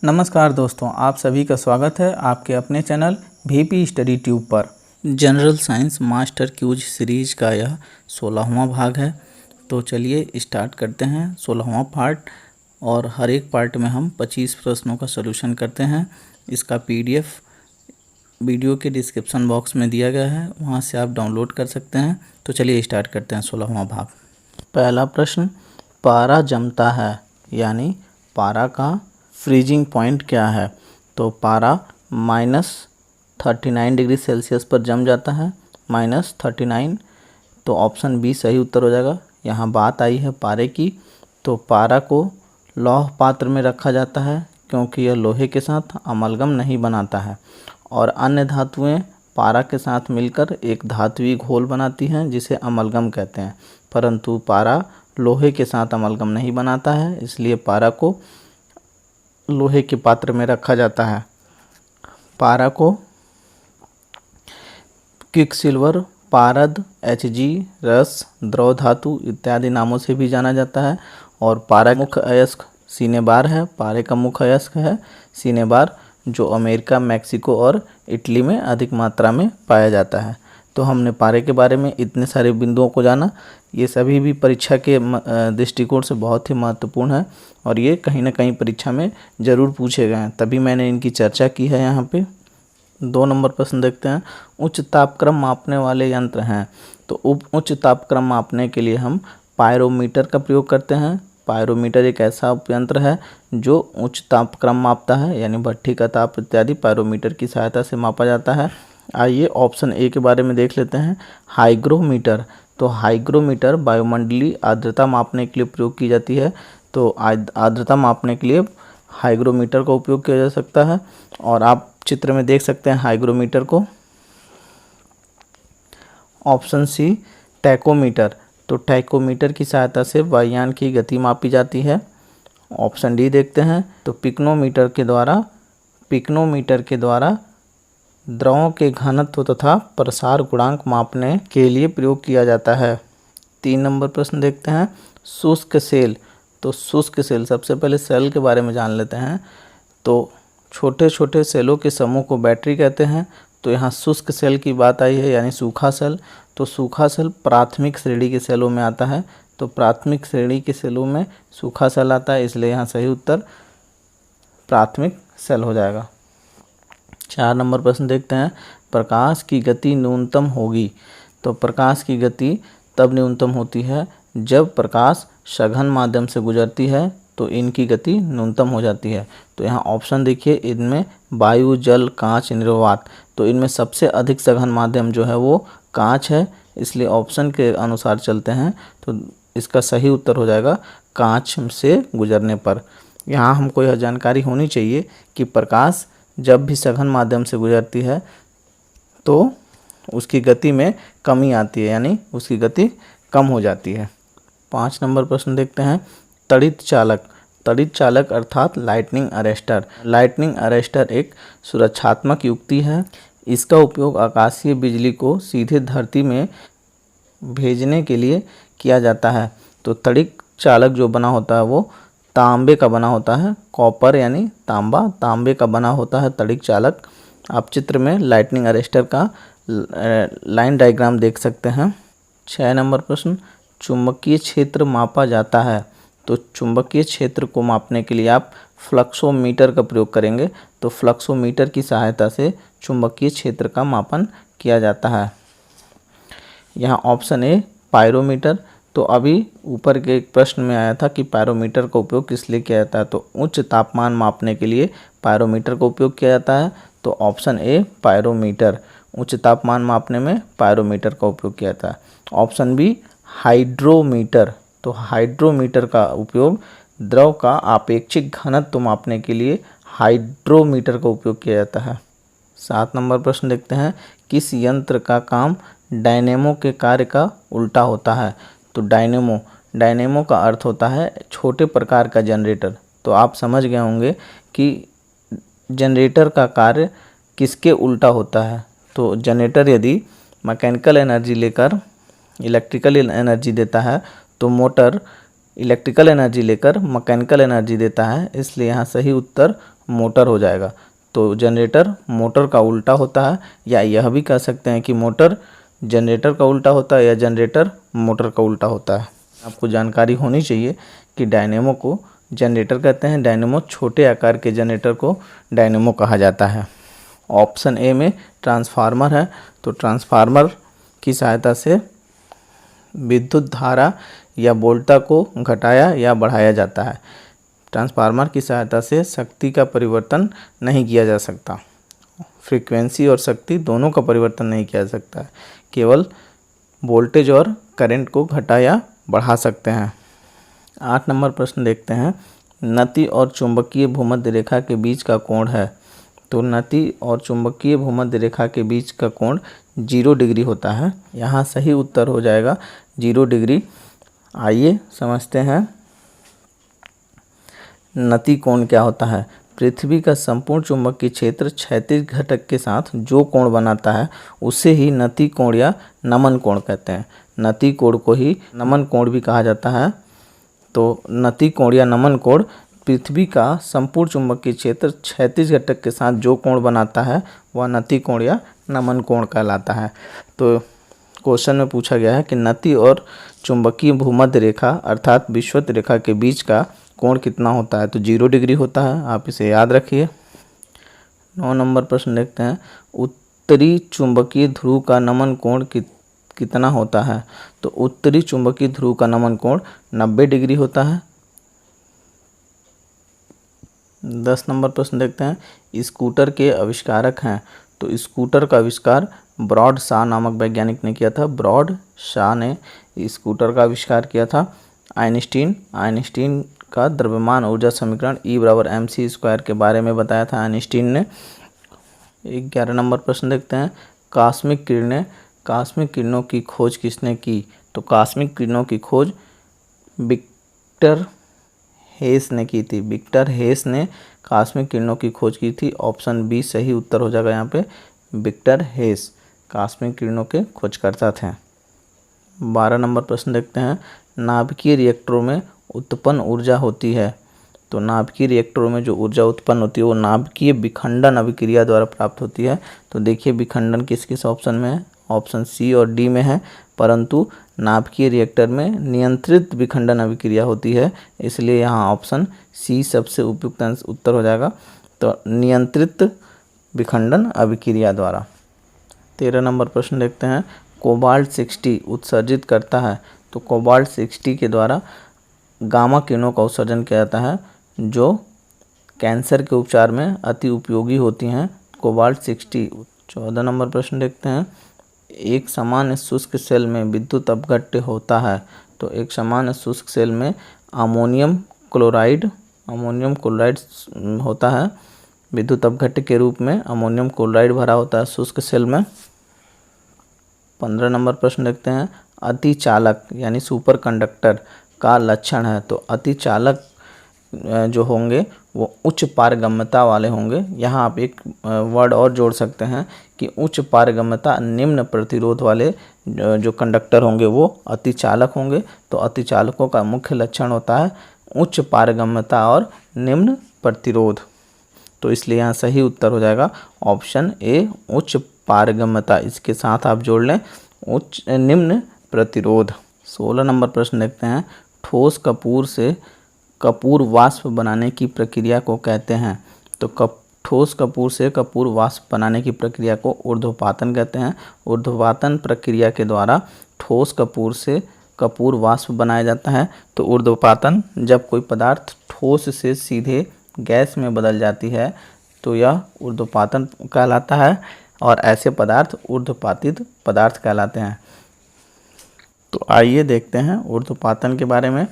नमस्कार दोस्तों, आप सभी का स्वागत है आपके अपने चैनल वीपी स्टडी ट्यूब पर। General science master quiz series का यह 16वां भाग है। तो चलिए स्टार्ट करते हैं 16वां पार्ट। और हर एक पार्ट में हम 25 प्रश्नों का सलूशन करते हैं। इसका पीडीएफ वीडियो के डिस्क्रिप्शन बॉक्स में दिया गया है, वहां से आप डाउनलोड कर सकते हैं। तो चलिए स्टार्ट करते हैं 16वां भाग। पहला प्रश्न, पारा जमता है यानी पारा का फ्रीजिंग पॉइंट क्या है? तो पारा -39 डिग्री सेल्सियस पर जम जाता है, -39। तो ऑप्शन बी सही उत्तर हो जाएगा। यहाँ बात आई है पारे की, तो पारा को लौह पात्र में रखा जाता है क्योंकि यह लोहे के साथ अमलगम नहीं बनाता है और अन्य धातुएं पारा के साथ मिलकर एक धात्विक घोल बनाती हैं जिसे अमलगम कहते हैं। परंतु पारा लोहे के साथ अमलगम नहीं बनाता है, इसलिए पारा को लोहे के पात्र में रखा जाता है। पारा को क्विकसिल्वर, पारद, Hg, रस, द्रव धातु इत्यादि नामों से भी जाना जाता है। और पारा मुख्य अयस्क सीनेबार है। पारे का मुख्य अयस्क है सीनेबार, जो अमेरिका, मैक्सिको और इटली में अधिक मात्रा में पाया जाता है। तो हमने पारे के बारे में इतने सारे बिंदुओं को जाना। ये सभी भी परीक्षा के दृष्टिकोण से बहुत ही महत्वपूर्ण है और ये कहीं ना कहीं परीक्षा में ज़रूर पूछे गए हैं, तभी मैंने इनकी चर्चा की है यहाँ पे। 2 नंबर प्रश्न देखते हैं। उच्च तापक्रम मापने वाले यंत्र हैं। तो उच्च तापक्रम मापने के लिए हम पायरोमीटर का प्रयोग करते हैं। पायरोमीटर एक ऐसा उपयंत्र है जो उच्च तापक्रम मापता है, यानी भट्ठी का ताप इत्यादि पायरोमीटर की सहायता से मापा जाता है। आइए ऑप्शन ए के बारे में देख लेते हैं। हाइग्रोमीटर। तो हाइग्रोमीटर वायुमंडलीय आर्द्रता मापने के लिए प्रयोग की जाती है। तो आर्द्रता मापने के लिए हाइग्रोमीटर का उपयोग किया जा सकता है और आप चित्र में देख सकते हैं हाइग्रोमीटर को। Option C tachometer. तो टैकोमीटर की सहायता से वायुयान की गति मापी जाती है। ऑप्शन डी देखते हैं। तो पिक्नोमीटर के द्वारा द्रवों के घनत्व तथा प्रसार गुणांक मापने के लिए प्रयोग किया जाता है। 3 नंबर प्रश्न देखते हैं। शुष्क सेल। तो शुष्क सेल, सबसे पहले सेल के बारे में जान लेते हैं। तो छोटे छोटे सेलों के समूह को बैटरी कहते हैं। तो यहाँ शुष्क सेल की बात आई है, यानी सूखा सेल। तो सूखा सेल प्राथमिक श्रेणी के सेलों में आता है। तो प्राथमिक श्रेणी के सेलों में सूखा सेल आता है, इसलिए यहाँ सही उत्तर प्राथमिक सेल हो जाएगा। 4 नंबर प्रश्न देखते हैं। प्रकाश की गति न्यूनतम होगी। तो प्रकाश की गति तब न्यूनतम होती है जब प्रकाश सघन माध्यम से गुजरती है, तो इनकी गति न्यूनतम हो जाती है। तो यहाँ ऑप्शन देखिए, इनमें वायु, जल, कांच, निर्वात। तो इनमें सबसे अधिक सघन माध्यम जो है वो कांच है, इसलिए ऑप्शन के अनुसार चलते हैं तो इसका सही उत्तर हो जाएगा कांच से गुजरने पर। यहाँ हमको यह जानकारी होनी चाहिए कि प्रकाश जब भी सघन माध्यम से गुजरती है तो उसकी गति में कमी आती है, यानी उसकी गति कम हो जाती है। 5 नंबर प्रश्न देखते हैं। तड़ित चालक अर्थात लाइटनिंग अरेस्टर। लाइटनिंग अरेस्टर एक सुरक्षात्मक युक्ति है। इसका उपयोग आकाशीय बिजली को सीधे धरती में भेजने के लिए किया जाता है। तो तड़ित चालक जो बना होता है वो तांबे का बना होता है, कॉपर यानी तांबे का बना होता है तड़ित चालक। आप चित्र में लाइटनिंग अरेस्टर का लाइन डायग्राम देख सकते हैं। 6 नंबर प्रश्न। चुंबकीय क्षेत्र मापा जाता है। तो चुंबकीय क्षेत्र को मापने के लिए आप फ्लक्सोमीटर का प्रयोग करेंगे। तो फ्लक्सोमीटर की सहायता से चुंबकीय क्षेत्र का मापन किया जाता है। यहाँ ऑप्शन ए पायरोमीटर। तो अभी ऊपर के एक प्रश्न में आया था कि पायरोमीटर का उपयोग किस लिए किया जाता है। तो उच्च तापमान मापने के लिए पायरोमीटर का उपयोग किया जाता है। तो ऑप्शन ए पायरोमीटर, उच्च तापमान मापने में पायरोमीटर का उपयोग किया जाता है। Option B hydrometer. तो हाइड्रोमीटर का उपयोग द्रव का आपेक्षिक घनत्व मापने के लिए हाइड्रोमीटर का उपयोग किया जाता है। 7 नंबर प्रश्न देखते हैं। किस यंत्र का काम डायनेमो के कार्य का उल्टा होता है? तो डायनेमो का अर्थ होता है छोटे प्रकार का जनरेटर। तो आप समझ गए होंगे कि जनरेटर का कार्य किसके उल्टा होता है। तो जनरेटर यदि मैकेनिकल एनर्जी लेकर इलेक्ट्रिकल एनर्जी देता है तो मोटर इलेक्ट्रिकल एनर्जी लेकर मैकेनिकल एनर्जी देता है, इसलिए यहाँ सही उत्तर मोटर हो जाएगा। तो जनरेटर मोटर का उल्टा होता है, या यह भी कह सकते हैं कि मोटर जनरेटर का उल्टा होता है या जनरेटर मोटर का उल्टा होता है। आपको जानकारी होनी चाहिए कि डायनेमो को जनरेटर कहते हैं, डायनेमो छोटे आकार के जनरेटर को डायनेमो कहा जाता है। ऑप्शन ए में ट्रांसफार्मर है, तो ट्रांसफार्मर की सहायता से विद्युत धारा या वोल्टा को घटाया या बढ़ाया जाता है। ट्रांसफार्मर की सहायता से शक्ति का परिवर्तन नहीं किया जा सकता, फ्रीक्वेंसी और शक्ति दोनों का परिवर्तन नहीं किया जा सकता है, केवल वोल्टेज और करंट को घटा या बढ़ा सकते हैं। 8 नंबर प्रश्न देखते हैं। नति और चुंबकीय भूमध्य रेखा के बीच का कोण है, तो नति और चुंबकीय भूमध्य रेखा के बीच का कोण 0 डिग्री होता है। यहाँ सही उत्तर हो जाएगा 0 डिग्री। आइए समझते हैं नति कोण क्या होता है। पृथ्वी का संपूर्ण चुंबकीय क्षेत्र क्षैतिज घटक के साथ जो कोण बनाता है उसे ही नति कोण या नमन कोण कहते हैं। नति कोण को ही नमन कोण भी कहा जाता है। तो नति कोण या नमन कोण पृथ्वी का संपूर्ण चुंबकीय क्षेत्र क्षैतिज घटक के साथ जो कोण बनाता है वह नति कोण या नमन कोण कहलाता है। तो क्वेश्चन में पूछा गया है कि नति और चुंबकीय भूमध्य रेखा अर्थात विषुवत रेखा के बीच का कोण कितना होता है, तो 0 डिग्री होता है, आप इसे याद रखिए। 9 नंबर प्रश्न देखते हैं। उत्तरी चुंबकीय ध्रुव का नमन कोण कितना होता है, तो उत्तरी चुंबकीय ध्रुव का नमन कोण 90 डिग्री होता है। 10 नंबर प्रश्न देखते हैं। स्कूटर के आविष्कारक हैं, तो स्कूटर का आविष्कार ब्रॉड शॉ नामक वैज्ञानिक ने किया था। ब्रॉड शॉ ने स्कूटर का आविष्कार किया था। आइंस्टीन का द्रव्यमान ऊर्जा समीकरण E=mc² के बारे में बताया था आइंस्टीन ने। 11 नंबर प्रश्न देखते हैं। कॉस्मिक किरणों की खोज किसने की, तो कॉस्मिक किरणों की खोज विक्टर हेस ने की थी। विक्टर हेस ने कॉस्मिक किरणों की खोज की थी। ऑप्शन बी सही उत्तर हो जाएगा यहाँ पे। विक्टर हेस कॉस्मिक किरणों के खोजकर्ता थे। 12 नंबर प्रश्न देखते हैं। नाभिकीय रिएक्टरों में उत्पन्न ऊर्जा होती है, तो नाभिकीय रिएक्टरों में जो ऊर्जा उत्पन्न होती है वो नाभिकीय विखंडन अभिक्रिया द्वारा प्राप्त होती है। तो देखिए विखंडन किस किस ऑप्शन में है, ऑप्शन सी और डी में है, परंतु नाभिकीय रिएक्टर में नियंत्रित विखंडन अभिक्रिया होती है, इसलिए यहाँ ऑप्शन सी सबसे उपयुक्त उत्तर हो जाएगा। तो नियंत्रित विखंडन अभिक्रिया द्वारा। 13 नंबर प्रश्न देखते हैं। कोबाल्ट 60 उत्सर्जित करता है, तो कोबाल्ट 60 के द्वारा गामा किरणों का उत्सर्जन किया जाता है जो कैंसर के उपचार में अति उपयोगी होती हैं। कोबाल्ट 60। 14 नंबर प्रश्न देखते हैं। एक सामान्य शुष्क सेल में विद्युत अपघट्य होता है, तो एक सामान्य शुष्क सेल में अमोनियम क्लोराइड होता है। विद्युत अपघट्य के रूप में अमोनियम क्लोराइड भरा होता है शुष्क सेल में। 15 नंबर प्रश्न देखते हैं। अतिचालक यानी सुपर कंडक्टर का लक्षण है, तो अतिचालक जो होंगे वो उच्च पारगम्यता वाले होंगे। यहाँ आप एक वर्ड और जोड़ सकते हैं कि उच्च पारगम्यता निम्न प्रतिरोध वाले जो कंडक्टर होंगे वो अतिचालक होंगे। तो अतिचालकों का मुख्य लक्षण होता है उच्च पारगम्यता और निम्न प्रतिरोध। तो इसलिए यहाँ सही उत्तर हो जाएगा ऑप्शन ए उच्च पारगम्यता। इसके साथ आप जोड़ लें निम्न प्रतिरोध। 16 नंबर प्रश्न देखते हैं। ठोस कपूर से कपूर वाष्प बनाने की प्रक्रिया को कहते हैं, तो ठोस कपूर से कपूर वाष्प बनाने की प्रक्रिया को ऊर्ध्वपातन कहते हैं। ऊर्ध्वपातन प्रक्रिया के द्वारा ठोस कपूर से कपूर वाष्प बनाया जाता है। तो ऊर्ध्वपातन जब कोई पदार्थ ठोस से सीधे गैस में बदल जाती है तो यह ऊर्ध्वपातन कहलाता है, और ऐसे पदार्थ ऊर्ध्वपातित पदार्थ कहलाते हैं। तो आइए देखते हैं ऊर्ध्वपातन के बारे में।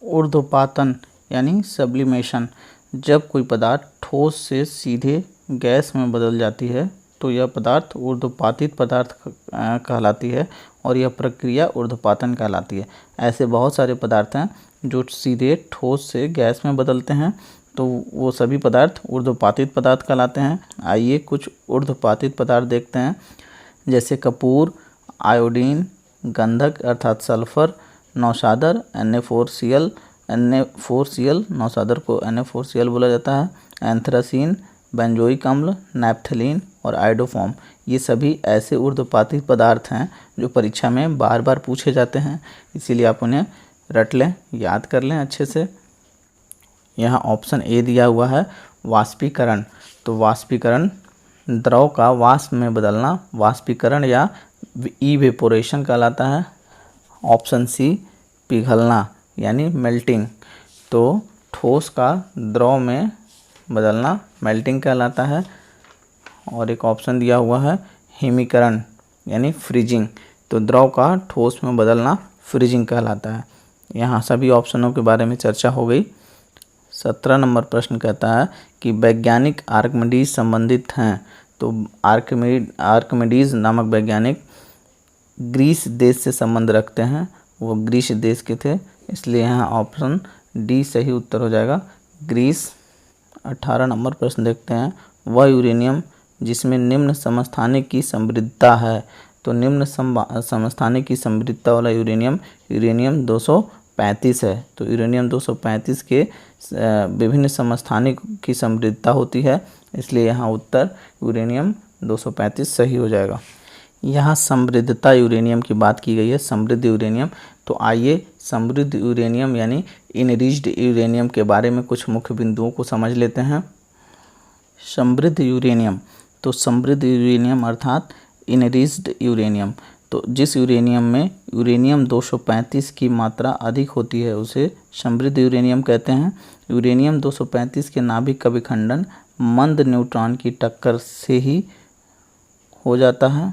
ऊर्ध्वपातन यानी सब्लिमेशन, जब कोई पदार्थ ठोस से सीधे गैस में बदल जाती है तो यह पदार्थ ऊर्ध्वपातित पदार्थ कहलाती है, और यह प्रक्रिया ऊर्ध्वपातन कहलाती है। ऐसे बहुत सारे पदार्थ हैं जो सीधे ठोस से गैस में बदलते हैं, तो वो सभी पदार्थ ऊर्ध्वपातित पदार्थ कहलाते हैं। आइए कुछ ऊर्ध्वपातित पदार्थ देखते हैं, जैसे कपूर, आयोडीन, गंधक अर्थात सल्फर, नौशादर Na4Cl नौशादर को Na4Cl बोला जाता है। एंथ्रासीन, बेंजोइक अम्ल, नैप्थलीन और आइडोफॉर्म, ये सभी ऐसे ऊर्ध्वपाती पदार्थ हैं जो परीक्षा में बार बार पूछे जाते हैं, इसीलिए आप उन्हें रट लें, याद कर लें अच्छे से। यहाँ ऑप्शन ए दिया हुआ है वाष्पीकरण। तो वाष्पीकरण द्रव का वाष्प में बदलना वाष्पीकरण या इवेपोरेशन कहलाता है। ऑप्शन सी पिघलना यानी मेल्टिंग। तो ठोस का द्रव में बदलना मेल्टिंग कहलाता है। और एक ऑप्शन दिया हुआ है हिमीकरण यानी फ्रीजिंग। तो द्रव का ठोस में बदलना फ्रीजिंग कहलाता है। यहाँ सभी ऑप्शनों के बारे में चर्चा हो गई। 17 नंबर प्रश्न कहता है कि वैज्ञानिक आर्किमिडीज संबंधित हैं। तो आर्किमिडीज नामक वैज्ञानिक ग्रीस देश से संबंध रखते हैं, वो ग्रीस देश के थे, इसलिए यहाँ ऑप्शन डी सही उत्तर हो जाएगा, ग्रीस। 18 नंबर प्रश्न देखते हैं, वह यूरेनियम जिसमें निम्न समस्थानिक की समृद्धता है। तो निम्न समस्थानिक की समृद्धता वाला यूरेनियम 235 है। तो यूरेनियम 235 के विभिन्न समस्थानिक की समृद्धता होती है, इसलिए यहाँ उत्तर यूरेनियम 235 सही हो जाएगा। यहाँ समृद्धता यूरेनियम की बात की गई है, समृद्ध यूरेनियम। तो आइए समृद्ध यूरेनियम यानी इनरिच्ड यूरेनियम के बारे में कुछ मुख्य बिंदुओं को समझ लेते हैं। समृद्ध यूरेनियम, तो समृद्ध यूरेनियम अर्थात इनरिच्ड यूरेनियम, तो जिस यूरेनियम में यूरेनियम 235 की मात्रा अधिक होती है उसे समृद्ध यूरेनियम कहते हैं। यूरेनियम 235 के नाभिक का विखंडन मंद न्यूट्रॉन की टक्कर से ही हो जाता है,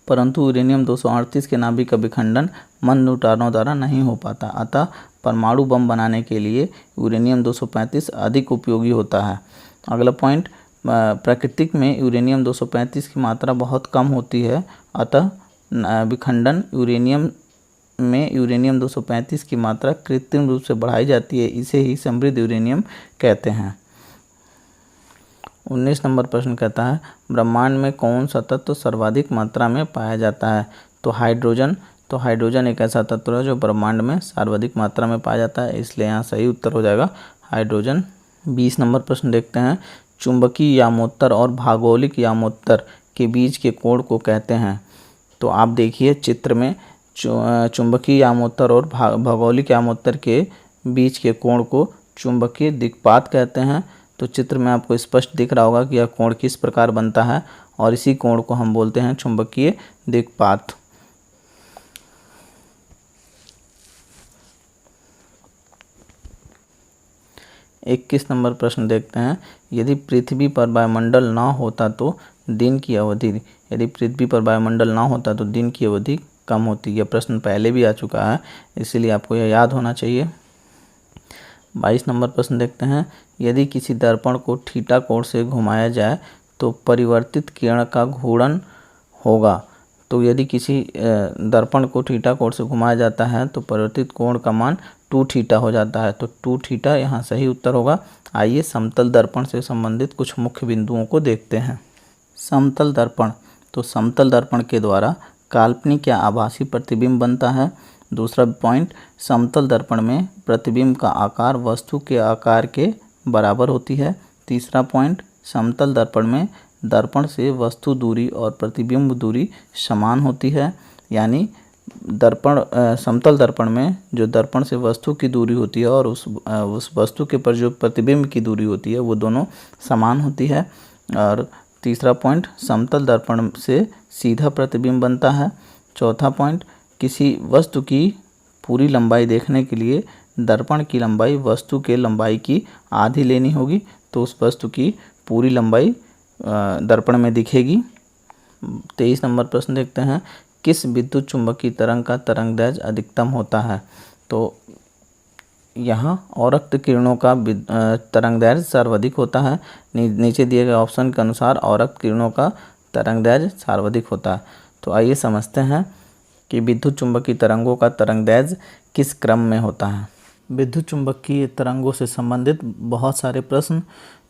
परंतु यूरेनियम 238 के नाभिक का विखंडन मंद न्यूट्रॉनों द्वारा नहीं हो पाता। अतः परमाणु बम बनाने के लिए यूरेनियम 235 अधिक उपयोगी होता है। अगला पॉइंट, प्राकृतिक में यूरेनियम 235 की मात्रा बहुत कम होती है, अतः विखंडन में यूरेनियम 235 की मात्रा कृत्रिम रूप से बढ़ाई जाती है, इसे ही समृद्ध यूरेनियम कहते हैं। 19 नंबर प्रश्न कहता है, ब्रह्मांड में कौन सा तत्व सर्वाधिक मात्रा में पाया जाता है। तो हाइड्रोजन। तो हाइड्रोजन एक ऐसा तत्व है जो ब्रह्मांड में सर्वाधिक मात्रा में पाया जाता है, इसलिए यहाँ सही उत्तर हो जाएगा हाइड्रोजन। 20 नंबर प्रश्न देखते हैं, चुंबकीय यामोत्तर और भौगोलिक यामोत्तर के बीच के कोण को कहते हैं। तो आप देखिए चित्र में चुंबकीय यामोत्तर और भौगोलिक यामोत्तर के बीच के कोण को चुंबकीय दिक्पात कहते हैं। तो चित्र में आपको स्पष्ट दिख रहा होगा कि यह कोण किस प्रकार बनता है, और इसी कोण को हम बोलते हैं चुंबकीय दिक्पात। इक्कीस नंबर प्रश्न देखते हैं, यदि पृथ्वी पर वायुमंडल ना होता तो दिन की अवधि, यदि पृथ्वी पर वायुमंडल ना होता तो दिन की अवधि कम होती। यह प्रश्न पहले भी आ चुका है, इसीलिए आपको यह याद होना चाहिए। 22 नंबर प्रश्न देखते हैं, यदि किसी दर्पण को थीटा कोण से घुमाया जाए तो परिवर्तित किरण का घूर्णन होगा। तो यदि किसी दर्पण को थीटा कोण से घुमाया जाता है तो परिवर्तित कोण का मान 2 थीटा हो जाता है। तो 2 थीटा यहाँ सही उत्तर होगा। आइए समतल दर्पण से संबंधित कुछ मुख्य बिंदुओं को देखते हैं। समतल दर्पण, तो समतल दर्पण के द्वारा काल्पनिक या आभासी प्रतिबिंब बनता है। दूसरा पॉइंट, समतल दर्पण में प्रतिबिंब का आकार वस्तु के आकार के बराबर होती है। तीसरा पॉइंट, समतल दर्पण में दर्पण से वस्तु दूरी और प्रतिबिंब दूरी समान होती है, यानी समतल दर्पण में जो दर्पण से वस्तु की दूरी होती है और उस वस्तु के पर जो प्रतिबिंब की दूरी होती है वो दोनों समान होती है। और तीसरा पॉइंट, समतल दर्पण से सीधा प्रतिबिंब बनता है। चौथा पॉइंट, किसी वस्तु की पूरी लंबाई देखने के लिए दर्पण की लंबाई वस्तु के लंबाई की आधी लेनी होगी, तो उस वस्तु की पूरी लंबाई दर्पण में दिखेगी। 23 नंबर प्रश्न देखते हैं, किस विद्युत चुंबकीय तरंग का तरंगदैर्घ्य अधिकतम होता है। तो यहाँ औरक्त किरणों का तरंगदैर्घ्य सर्वाधिक होता है। नीचे दिए गए ऑप्शन के अनुसार औरक्त किरणों का तरंगदैर्घ्य सर्वाधिक होता है। तो आइए समझते हैं कि विद्युत चुंबकीय तरंगों का तरंगदैर्घ्य किस क्रम में होता है। विद्युत चुंबकीय तरंगों से संबंधित बहुत सारे प्रश्न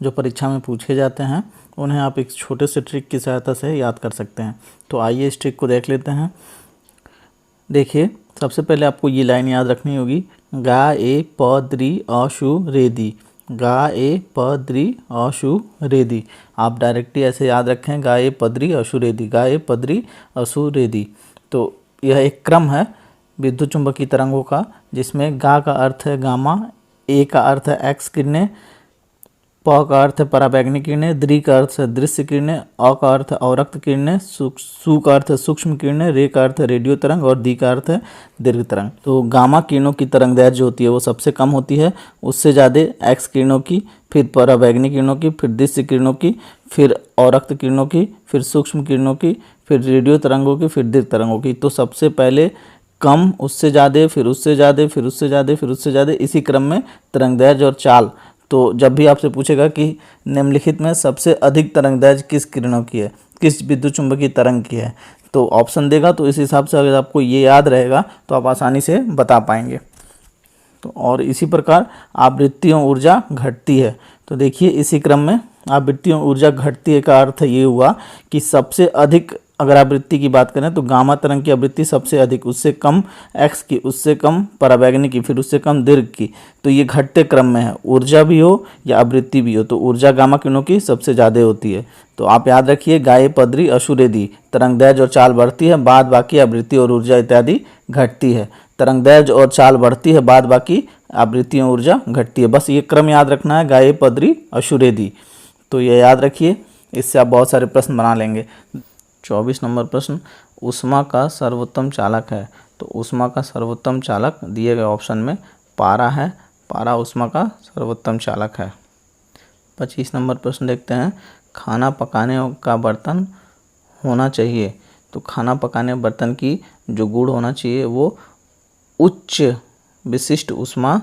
जो परीक्षा में पूछे जाते हैं उन्हें आप एक छोटे से ट्रिक की सहायता से याद कर सकते हैं। तो आइए इस ट्रिक को देख लेते हैं। देखिए सबसे पहले आपको ये लाइन याद रखनी होगी, गा ए प द्रि अशु रेदी, गा ए प द्रि अशु रेदी। आप डायरेक्टली ऐसे याद रखें, गा ए पद्री अशु रेदी, गा ए पद्री अशु रेदी। तो यह एक क्रम है विद्युत चुंबकीय तरंगों का, जिसमें गा का अर्थ है गामा, ए का अर्थ है एक्स किरणें, प का अर्थ है पराबैंगनी किरणें, द्रि का अर्थ है दृश्य किरणें, अ का अर्थ है अवरक्त किरणें, सु का अर्थ है सूक्ष्म किरणें, रे का अर्थ है रेडियो तरंग और दी का अर्थ है दीर्घ तरंग। तो गामा किरणों की तरंग दैर्घ्य जो होती है वो सबसे कम होती है, उससे ज़्यादा एक्स किरणों की, फिर पराबैंगनी किरणों की, फिर दृश्य किरणों की, फिर अवरक्त किरणों की, फिर सूक्ष्म किरणों की, फिर रेडियो तरंगों की, फिर दीर्घ तरंगों की। तो सबसे पहले कम, उससे ज़्यादा, फिर उससे ज़्यादा, फिर उससे ज़्यादा, फिर उससे ज़्यादा, इसी क्रम में तरंग दैर्घ्य और चाल। तो जब भी आपसे पूछेगा कि निम्नलिखित में सबसे अधिक तरंग दैर्घ्य किस किरणों की है, किस विद्युत चुंबकीय तरंग की है, तो ऑप्शन देगा। तो इस हिसाब से अगर आपको ये याद रहेगा तो आप आसानी से बता पाएंगे। तो और इसी प्रकार आवृत्तियों ऊर्जा घटती है। तो देखिए इसी क्रम में आवृत्तियों ऊर्जा घटती है का अर्थ ये हुआ कि सबसे अधिक अगर आवृत्ति की बात करें तो गामा तरंग की आवृत्ति सबसे अधिक, उससे कम एक्स की, उससे कम पराबैंगनी की, फिर उससे कम दीर्घ की। तो ये घटते क्रम में है, ऊर्जा भी हो या आवृत्ति भी हो, तो ऊर्जा गामा किरणों की सबसे ज़्यादा होती है। तो आप याद रखिए, गाये पद्री अशुरेदी, तरंग दैर्घ्य और चाल बढ़ती है, बाद बाकी आवृत्ति और ऊर्जा इत्यादि घटती है। तरंग दैर्घ्य और चाल बढ़ती है, बाद बाकी आवृत्तियों ऊर्जा घटती है। बस ये क्रम याद रखना है, गाये पद्री अशुरेदी। तो ये याद रखिए, इससे आप बहुत सारे प्रश्न बना लेंगे। 24 नंबर प्रश्न, ऊष्मा का सर्वोत्तम चालक है। तो ऊष्मा का सर्वोत्तम चालक दिए गए ऑप्शन में पारा है, पारा ऊष्मा का सर्वोत्तम चालक है। 25 नंबर प्रश्न देखते हैं, खाना पकाने का बर्तन होना चाहिए। तो खाना पकाने बर्तन की जो गुण होना चाहिए वो उच्च विशिष्ट ऊष्मा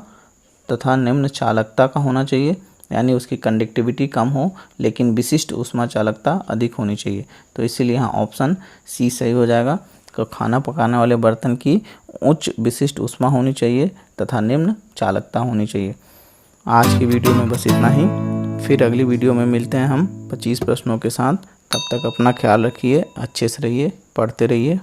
तथा निम्न चालकता का होना चाहिए, यानी उसकी कंडक्टिविटी कम हो लेकिन विशिष्ट ऊष्मा चालकता अधिक होनी चाहिए। तो इसीलिए यहाँ ऑप्शन सी सही हो जाएगा। तो खाना पकाने वाले बर्तन की उच्च विशिष्ट ऊष्मा होनी चाहिए तथा निम्न चालकता होनी चाहिए। आज की वीडियो में बस इतना ही, फिर अगली वीडियो में मिलते हैं हम 25 प्रश्नों के साथ। तब तक अपना ख्याल रखिए, अच्छे से रहिए, पढ़ते रहिए।